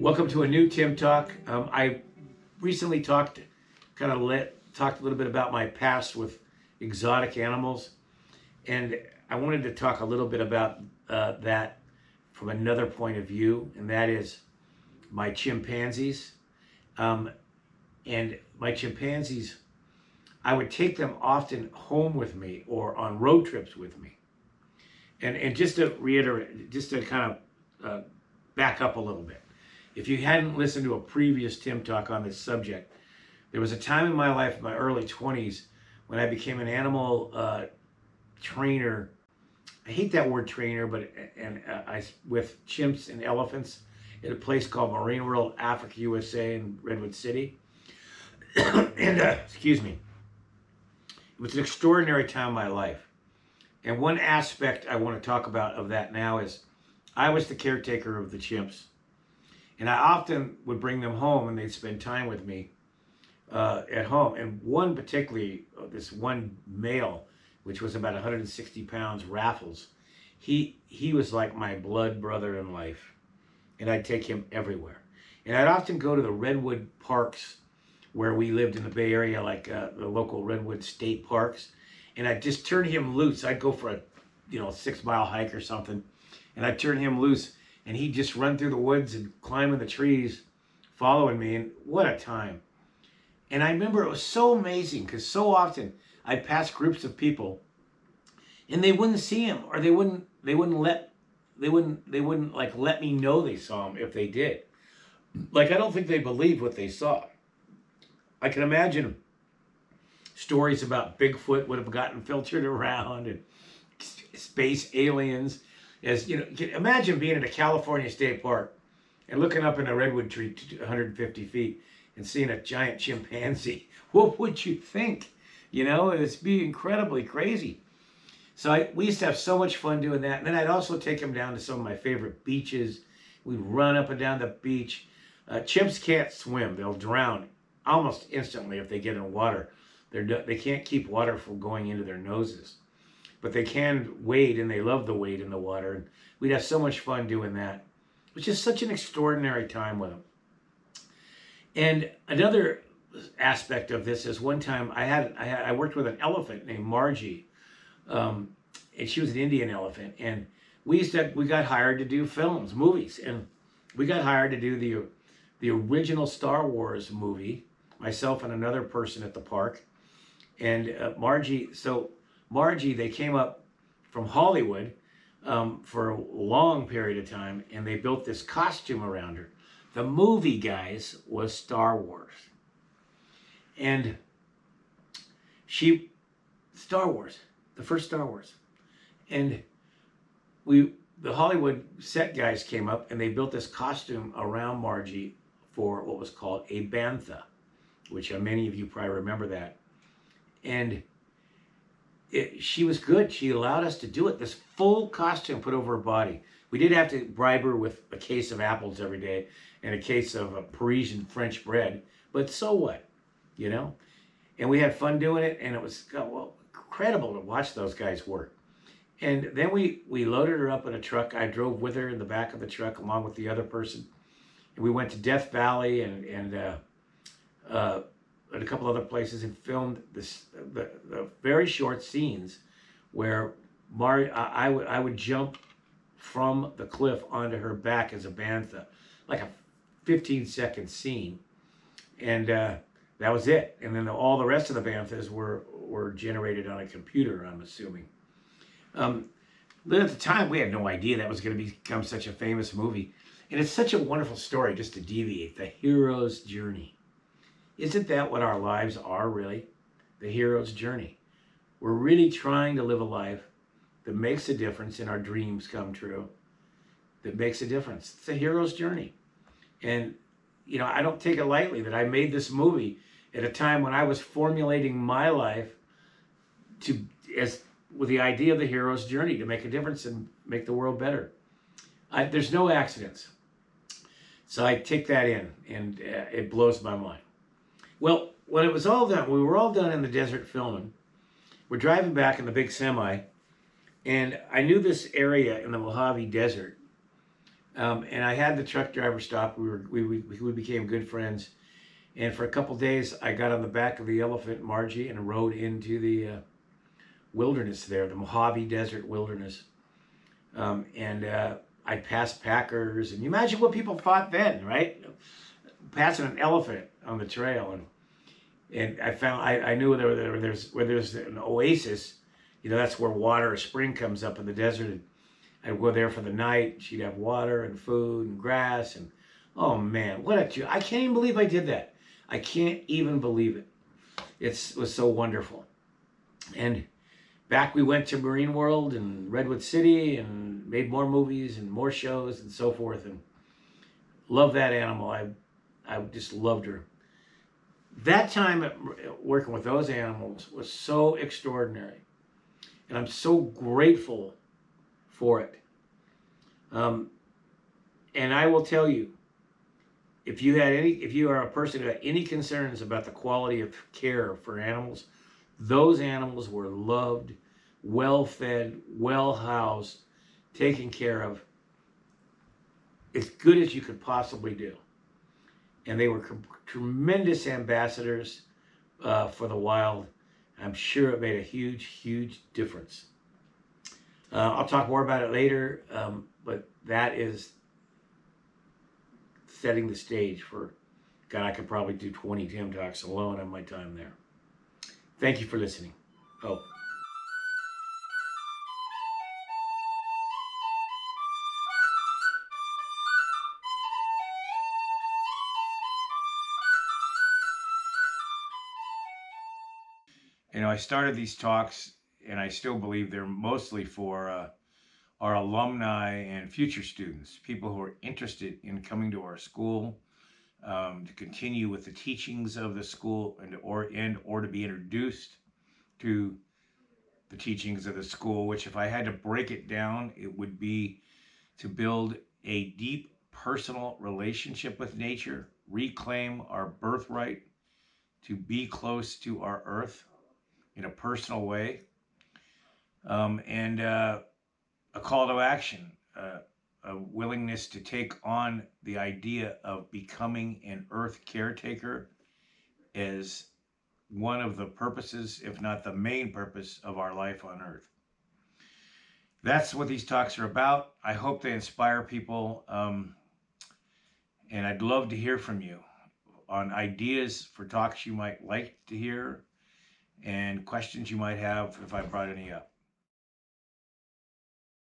Welcome to a new Tim Talk. I recently talked a little bit about my past with exotic animals, and I wanted to talk a little bit about that from another point of view, and that is my chimpanzees. And my chimpanzees, I would take them often home with me or on road trips with me. And just to reiterate, just to kind of back up a little bit. If you hadn't listened to a previous Tim Talk on this subject, there was a time in my life, in my early 20s, when I became an animal trainer. I hate that word trainer, but with chimps and elephants at a place called Marine World Africa, USA in Redwood City. And excuse me. It was an extraordinary time in my life. And one aspect I want to talk about of that now is I was the caretaker of the chimps. And I often would bring them home and they'd spend time with me at home. And one particularly, this one male, which was about 160 pounds, Raffles, he was like my blood brother in life. And I'd take him everywhere. And I'd often go to the redwood parks where we lived in the Bay Area, like the local redwood state parks. And I'd just turn him loose. I'd go for a 6-mile hike or something. And I'd turn him loose. And he'd just run through the woods and climb in the trees, following me. And what a time. And I remember it was so amazing because so often I'd pass groups of people and they wouldn't see him, or they wouldn't let me know they saw him if they did. Like, I don't think they believed what they saw. I can imagine stories about Bigfoot would have gotten filtered around and space aliens. As you know, imagine being in a California state park and looking up in a redwood tree 150 feet and seeing a giant chimpanzee. What would you think? It'd be incredibly crazy. So we used to have so much fun doing that. And then I'd also take them down to some of my favorite beaches. We'd run up and down the beach. Chimps can't swim. They'll drown almost instantly if they get in water. They can't keep water from going into their noses. But they can wade, and they love the wade in the water. And we'd have so much fun doing that, which is such an extraordinary time with them. And another aspect of this is one time I worked with an elephant named Margie, and she was an Indian elephant. And we got hired to do movies, and we got hired to do the original Star Wars movie, myself and another person at the park. And Margie, they came up from Hollywood for a long period of time, and they built this costume around her. The movie, guys, was Star Wars. And Star Wars, the first Star Wars. And the Hollywood set guys came up, and they built this costume around Margie for what was called a bantha, which many of you probably remember that. And she was good. She allowed us to do it. This full costume put over her body. We did have to bribe her with a case of apples every day and a case of Parisian French bread. But so what? And we had fun doing it, and it was incredible to watch those guys work. And then we loaded her up in a truck. I drove with her in the back of the truck along with the other person. And we went to Death Valley and a couple other places and filmed the very short scenes where I would jump from the cliff onto her back as a bantha, like a 15-second scene, and that was it. And then all the rest of the banthas were generated on a computer, I'm assuming. But at the time, we had no idea that was going to become such a famous movie, and it's such a wonderful story. Just to deviate, the hero's journey. Isn't that what our lives are, really? The hero's journey. We're really trying to live a life that makes a difference, and our dreams come true. That makes a difference. It's a hero's journey. And, I don't take it lightly that I made this movie at a time when I was formulating my life with the idea of the hero's journey, to make a difference and make the world better. There's no accidents. So I take that in, and it blows my mind. Well, when it was all done, we were all done in the desert filming. We're driving back in the big semi, and I knew this area in the Mojave Desert And I had the truck driver stop. We became good friends. And for a couple days, I got on the back of the elephant, Margie, and rode into the wilderness there, the Mojave Desert wilderness. And I passed packers, and you imagine what people thought then, right? Passing an elephant on the trail, and I knew where there's an oasis, that's where water, a spring comes up in the desert. And I'd go there for the night. She'd have water and food and grass, and oh man, I can't even believe I did that. I can't even believe it. It was so wonderful. And back we went to Marine World and Redwood City and made more movies and more shows and so forth, and love that animal. I just loved her. That time working with those animals was so extraordinary, and I'm so grateful for it. And I will tell you, if you are a person who had any concerns about the quality of care for animals, those animals were loved, well fed, well housed, taken care of, as good as you could possibly do. And they were tremendous ambassadors for the wild. I'm sure it made a huge, huge difference. I'll talk more about it later, but that is setting the stage for, God, I could probably do 20 Tim Talks alone on my time there. Thank you for listening. Oh. I started these talks, and I still believe they're mostly for our alumni and future students, people who are interested in coming to our school, to continue with the teachings of the school, or to be introduced to the teachings of the school, which, if I had to break it down, it would be to build a deep personal relationship with nature, reclaim our birthright to be close to our earth in a personal way, and a call to action, a willingness to take on the idea of becoming an earth caretaker as one of the purposes, if not the main purpose, of our life on earth. That's what these talks are about. I hope they inspire people, and I'd love to hear from you on ideas for talks you might like to hear and questions you might have if I brought any up.